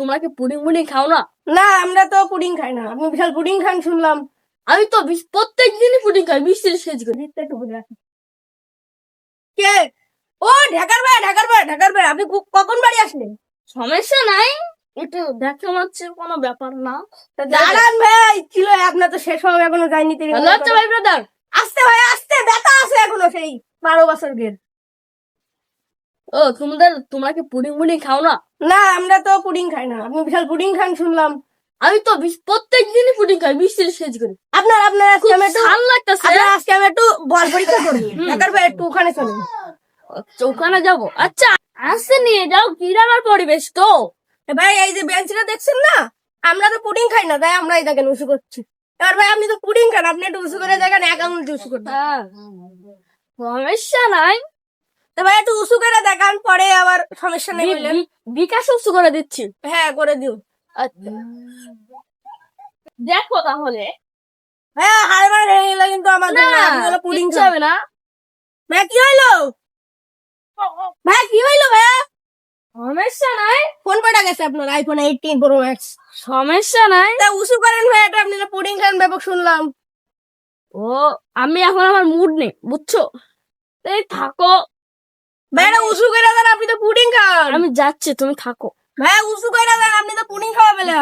তোমরা কি পুডিং মুডিং খাও না? না, আমরা তো পুডিং খাই না। আপনি বিশাল পুডিং খান শুনলাম। আমি তো প্রত্যেক দিনই পুডিং খাই, 20-30 কেজি করে। একটু বলে রাখি। কে? ও ঢাকার ভাই, ঢাকার ভাই, ঢাকার ভাই। আপনি কখন বাড়ি আসলেন? সমস্যা নাই, একটু দেখা হচ্ছে, কোনো ব্যাপার না। দাঁড়ান ভাই, ছিল আপনার তো শেষ হবে এখনো যায়নি। ভালো হচ্ছে ভাই ব্রাদার। আসতে ভাই আসতে, ব্যথা আছে এখনো সেই 12 বছরের। ও তোমরা কি পুডিং মুডিং খাও না? না, আমরা তো পুডিং খাই না। আপনি বিশাল পুডিং খান শুনলাম। আমি তো প্রত্যেক দিনই পুডিং খাই, 20-30 কেজি করে। আপনার আজকে আমি একটু ভাল লাগতেছে। আজকে আমি একটু বল পরীক্ষা করবো। ঢাকার ভাই একটু ওখানে চলুন। আচ্ছা, ওখানে যাবো। আচ্ছা আসতে নিয়ে যাও, গ্রামের পরিবেশ তো। ভাই এই যে বেঞ্চটা দেখছেন না, আমরা তো পুডিং খাই না, তাই আমরা এই দেখেন উঁচু করছি। এবার ভাই আপনি তো পুডিং খান, আপনি একটু উঁচু করে দেখেন, এক আঙুল দিয়ে উঁচু করবেন। হ্যাঁ, সমস্যা নাই। তো ভাই একটু উঁচু করে দেখান, পরে আবার সমস্যা নেই বললেন। বিকাশ উঁচু করে দিচ্ছি। হ্যাঁ করে দিও। আচ্ছা দেখো তাহলে। হ্যাঁ হার বার হয়ে গেল কিন্তু আমাদের না, আপনি হলো পুডিং কিচ্ছু খান। হবে না। ভাই কি হইলো? ভাই কি হইলো ভাই? সমস্যা নাই, ফোন পেটা গেছে আপনার আইফোন 18 প্রো ম্যাক্স। সমস্যা নাই। তা উঁচু করেন ভাই, এটা আপনি পুডিং খান ব্যাপক শুনলাম। ও, আমি এখন আমার মুড নেই, বুঝছো? এই থাকো, ভাই এটা উঁচু করে দেন, আপনি তো পুডিং খান। আমি যাচ্ছি, তুমি থাকো। ভাই উঁচু করে দেন, আপনি তো পুডিং খাওয়া পেলে।